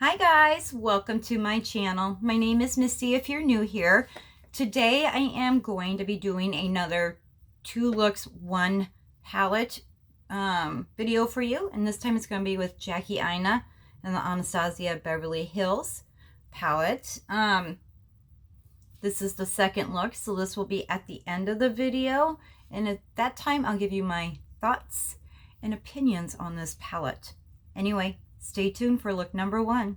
Hi guys, welcome to my channel. My name is Misty if you're new here. Today I am going to be doing another 2 looks 1 palette video for you, and this time it's going to be with Jackie Aina and the Anastasia Beverly Hills palette. This is the second look, so this will be at the end of the video, and at that time I'll give you my thoughts and opinions on this palette. Anyway, stay tuned for look number 1.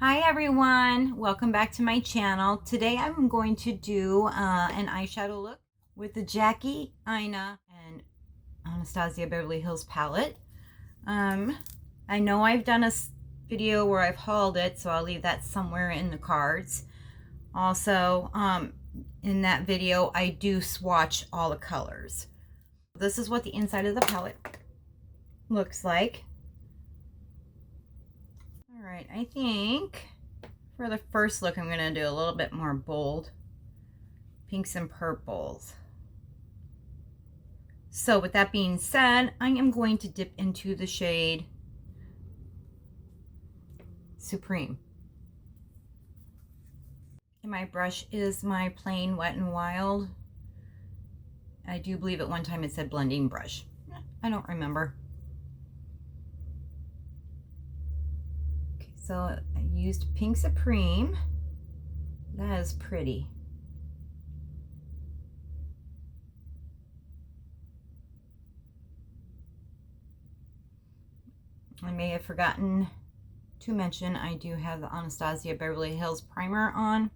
Hi everyone, welcome back to my channel. Today I'm going to do an eyeshadow look with the Jackie Aina and Anastasia Beverly Hills palette. I know I've done a video where I've hauled it, so I'll leave that somewhere in the cards. Also, in that video I do swatch all the colors. This is what the inside of the palette looks like. All right, I think for the first look I'm going to do a little bit more bold pinks and purples. So with that being said, I am going to dip into the shade Supreme. And my brush is my plain Wet n Wild. I do believe at one time it said blending brush. I don't remember. Okay, so I used Pink Supreme. That is pretty. I may have forgotten to mention I do have the Anastasia Beverly Hills primer on.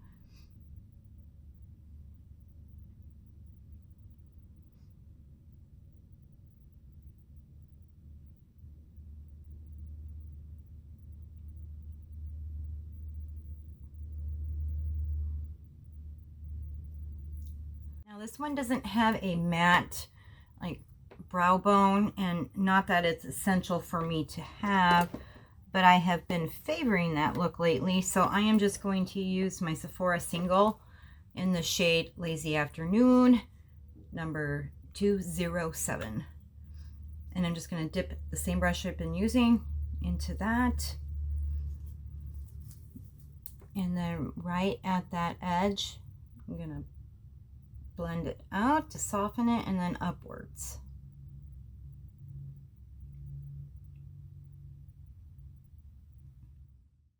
Now this one doesn't have a matte like brow bone, and not that it's essential for me to have, but I have been favoring that look lately, so I am just going to use my Sephora single in the shade Lazy Afternoon, number 207. And I'm just going to dip the same brush I've been using into that. And then right at that edge, I'm going to blend it out to soften it, and then upwards.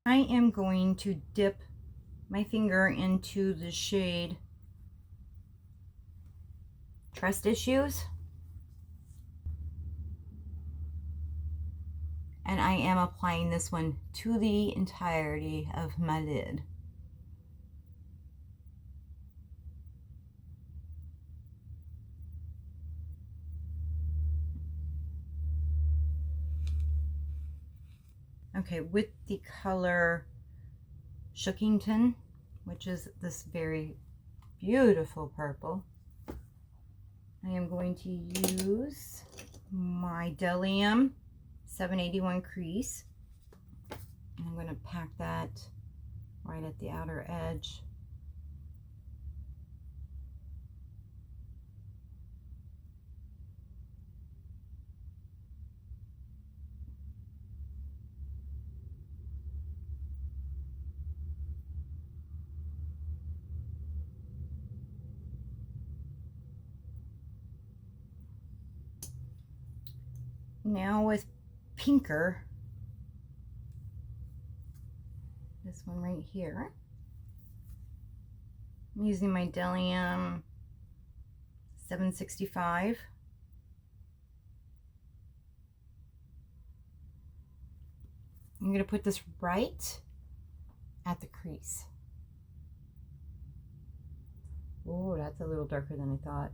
I am going to dip my finger into the shade Trust Issues, and I am applying this one to the entirety of my lid. Okay, with the color Shookington, which is this very beautiful purple, I am going to use my Delium 781 crease. And I'm going to pack that right at the outer edge. Now with pinker, this one right here, I'm using my Delium 765. I'm going to put this right at the crease. Oh, that's a little darker than I thought.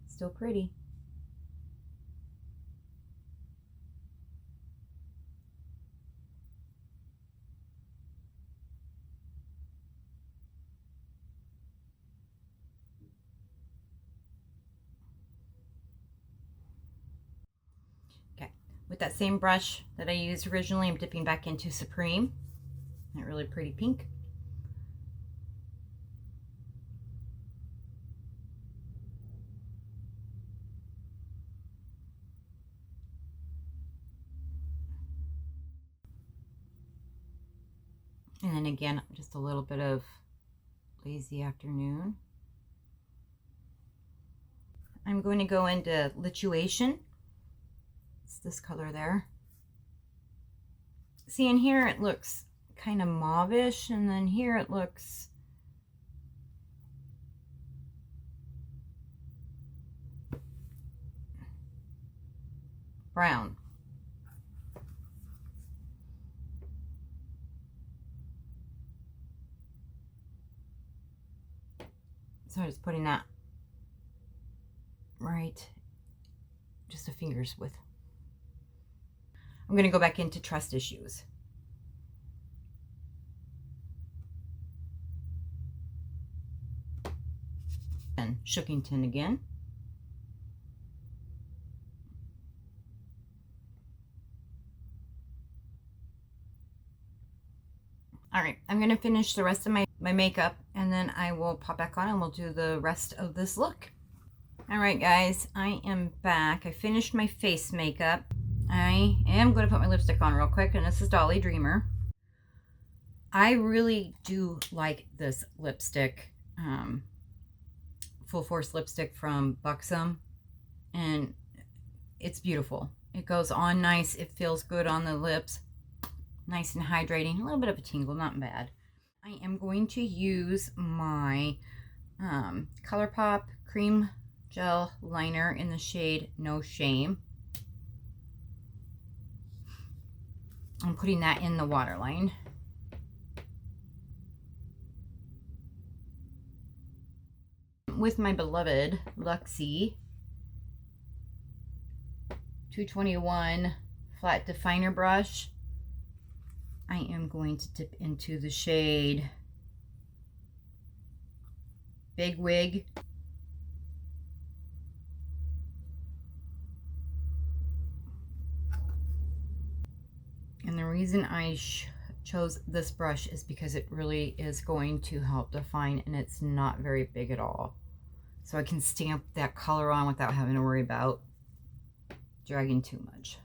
Still pretty. With that same brush that I used originally, I'm dipping back into Supreme. That really pretty pink. And then again, just a little bit of Lazy Afternoon. I'm going to go into Lituation. It's this color there. See, in here it looks kind of mauvish, and then here it looks brown. So I'm just putting that right, just a finger's width. I'm going to go back into Trust Issues. And Shookington again. All right, I'm going to finish the rest of my makeup, and then I will pop back on and we'll do the rest of this look. All right, guys, I am back. I finished my face makeup. I am going to put my lipstick on real quick, and this is Dolly Dreamer. I really do like this lipstick, Full Force lipstick from Buxom, and it's beautiful. It goes on nice. It feels good on the lips. Nice and hydrating. A little bit of a tingle, not bad. I am going to use my ColourPop Cream Gel Liner in the shade No Shame. I'm putting that in the waterline. With my beloved Luxie 221 flat definer brush, I am going to dip into the shade Big Wig. And the reason I chose this brush is because it really is going to help define, and it's not very big at all. So I can stamp that color on without having to worry about dragging too much.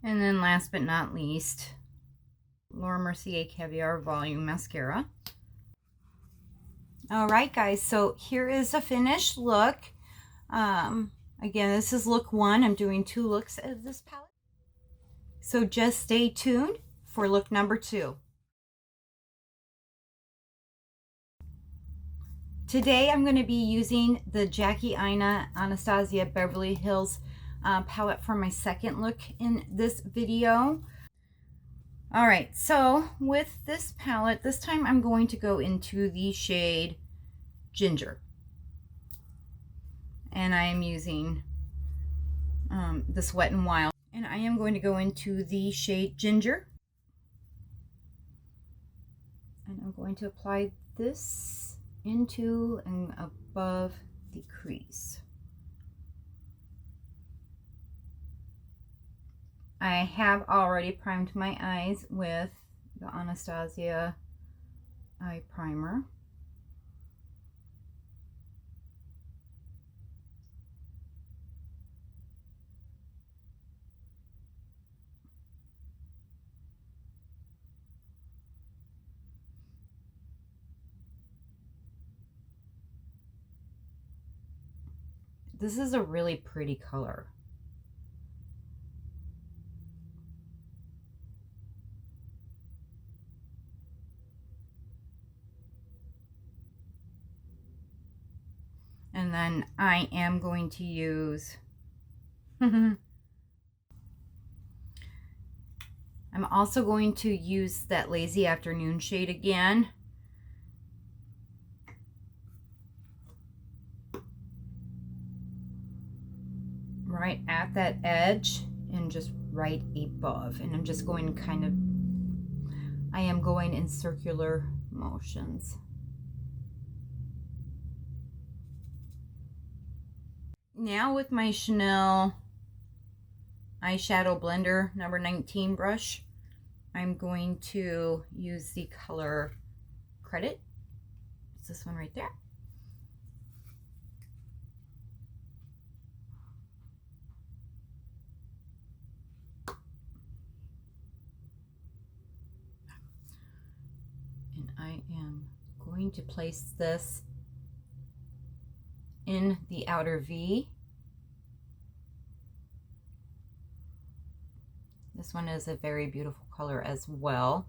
And then last but not least, Laura Mercier Caviar Volume Mascara. All right, guys, so here is a finished look. Again, this is look 1. I'm doing 2 looks of this palette. So just stay tuned for look number 2. Today, I'm going to be using the Jackie Aina Anastasia Beverly Hills palette for my second look in this video. All right, so with this palette, this time I'm going to go into the shade Ginger, and I am using this Wet n Wild, and I am going to go into the shade Ginger, and I'm going to apply this into and above the crease. I have already primed my eyes with the Anastasia eye primer. This is a really pretty color. And then I am going to use, I'm also going to use that Lazy Afternoon shade again. Right at that edge and just right above. And I'm just going kind of, I am going in circular motions. Now with my Chanel eyeshadow blender number 19 brush, I'm going to use the color Credit. It's this one right there. And I am going to place this in the outer V. This one is a very beautiful color as well.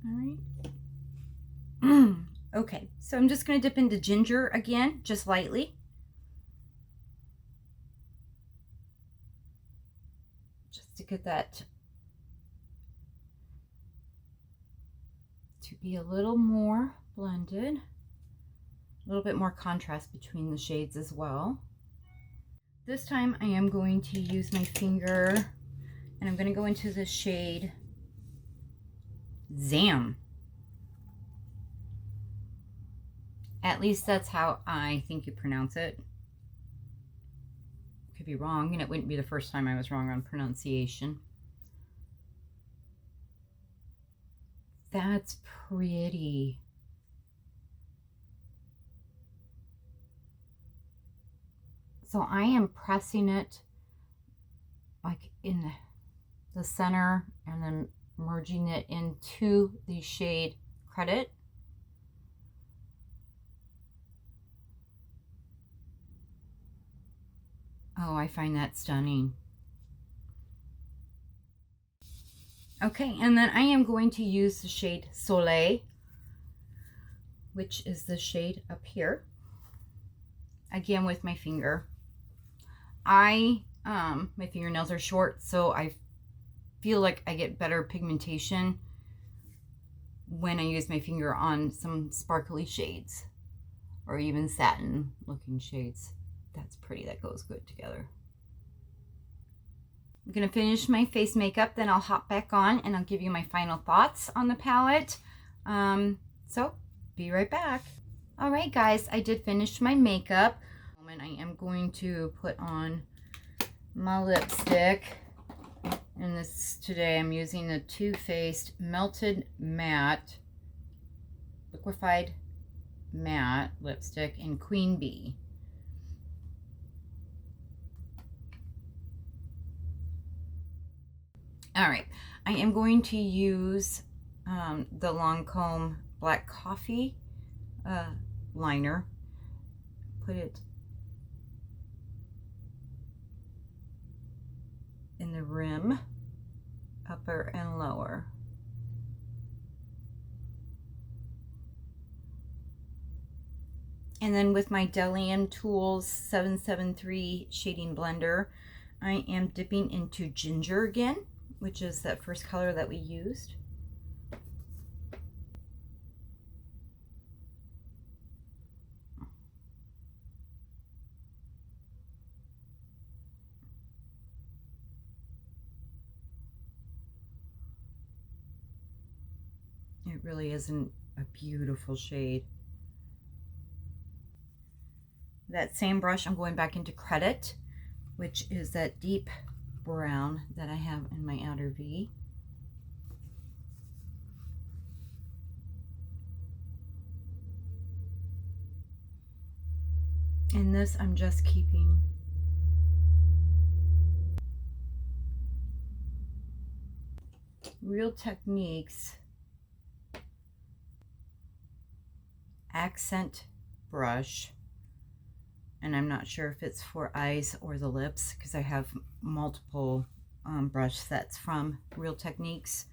All right. Okay, so I'm just going to dip into ginger again, just lightly. Just to get that to be a little more blended. A little bit more contrast between the shades as well. This time I am going to use my finger and I'm going to go into the shade Zam. At least that's how I think you pronounce it. Could be wrong, and it wouldn't be the first time I was wrong on pronunciation. That's pretty. So I am pressing it like in the center and then merging it into the shade Credit. Oh, I find that stunning. Okay, and then I am going to use the shade Soleil, which is the shade up here. Again with my finger. My fingernails are short, so I feel like I get better pigmentation when I use my finger on some sparkly shades or even satin looking shades. That's pretty, that goes good together. I'm gonna finish my face makeup, then I'll hop back on and I'll give you my final thoughts on the palette. So be right back. All right guys, I did finish my makeup. I am going to put on my lipstick, and this today I'm using the Too Faced Melted Matte Liquefied Matte Lipstick in Queen Bee. All right, I am going to use the Lancome Black Coffee liner. Put it in the rim, upper and lower. And then with my Delium Tools 773 shading blender, I am dipping into ginger again, which is that first color that we used. It really isn't a beautiful shade. That same brush, I'm going back into Credit, which is that deep brown that I have in my outer V. And this I'm just keeping Real Techniques accent brush, and I'm not sure if it's for eyes or the lips because I have multiple brush sets from Real Techniques,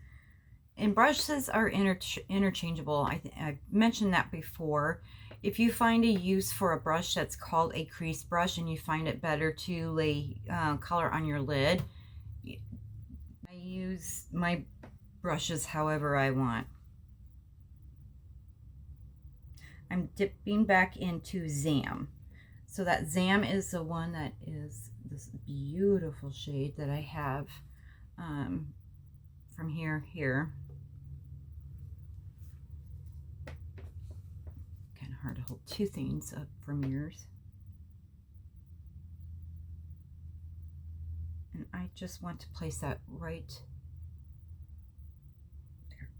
and brushes are interchangeable. I mentioned that before. If you find a use for a brush that's called a crease brush and you find it better to lay color on your lid, I use my brushes however I want. I'm dipping back into Zam. So that Zam is the one that is this beautiful shade that I have from here. Kind of hard to hold two things up for mirrors. And I just want to place that right there.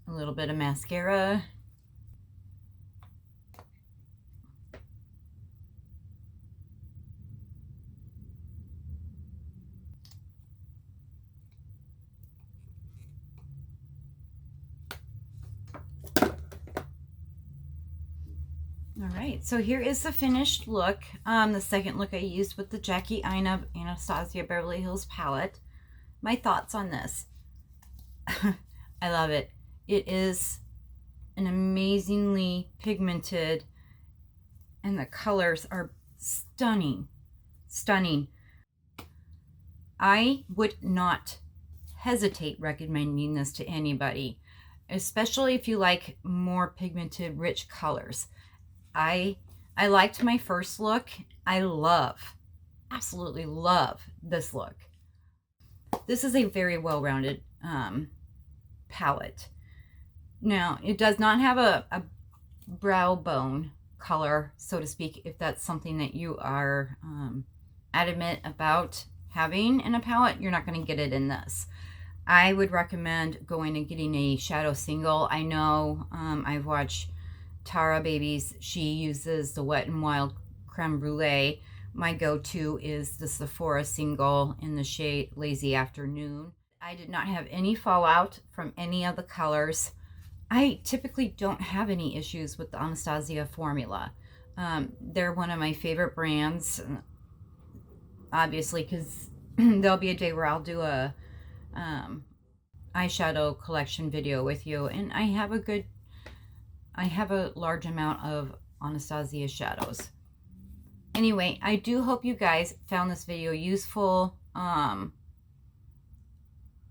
A little bit of mascara. All right, so here is the finished look. The second look I used with the Jackie Aina Anastasia Beverly Hills palette. My thoughts on this. I love it. It is an amazingly pigmented, and the colors are stunning. Stunning. I would not hesitate recommending this to anybody, especially if you like more pigmented, rich colors. I liked my first look. I absolutely love this look. This is a very well-rounded palette. Now, it does not have a brow bone color, so to speak, if that's something that you are adamant about having in a palette. You're not going to get it in this. I would recommend going and getting a shadow single. I know I've watched Tara Babies. She uses the Wet n Wild Creme Brulee. My go-to is the Sephora single in the shade Lazy Afternoon. I did not have any fallout from any of the colors. I typically don't have any issues with the Anastasia formula. They're one of my favorite brands, obviously, because there'll be a day where I'll do a eyeshadow collection video with you, and I have a large amount of Anastasia shadows. Anyway, I do hope you guys found this video useful.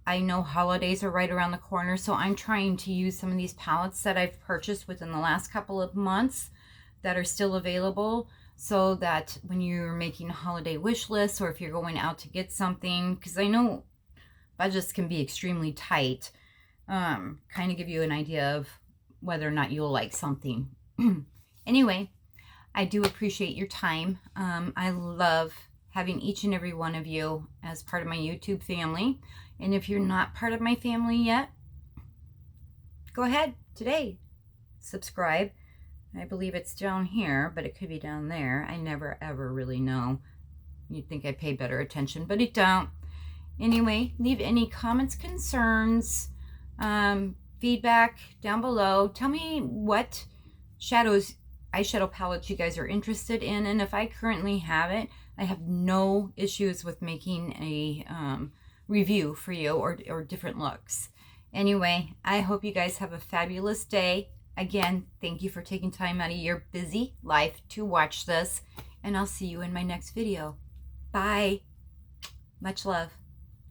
I know holidays are right around the corner, so I'm trying to use some of these palettes that I've purchased within the last couple of months that are still available, so that when you're making holiday wish lists, or if you're going out to get something, because I know budgets can be extremely tight, kind of give you an idea of whether or not you'll like something. Anyway, I do appreciate your time. I love having each and every one of you as part of my YouTube family. And if you're not part of my family yet, go ahead today, subscribe. I believe it's down here, but it could be down there. I never ever really know. You'd think I pay better attention, but I don't. Anyway, leave any comments, concerns, feedback down below. Tell me what eyeshadow palettes you guys are interested in, and if I currently have it, I have no issues with making a review for you, or different looks. Anyway, I hope you guys have a fabulous day. Again, thank you for taking time out of your busy life to watch this, and I'll see you in my next video. Bye. Much love.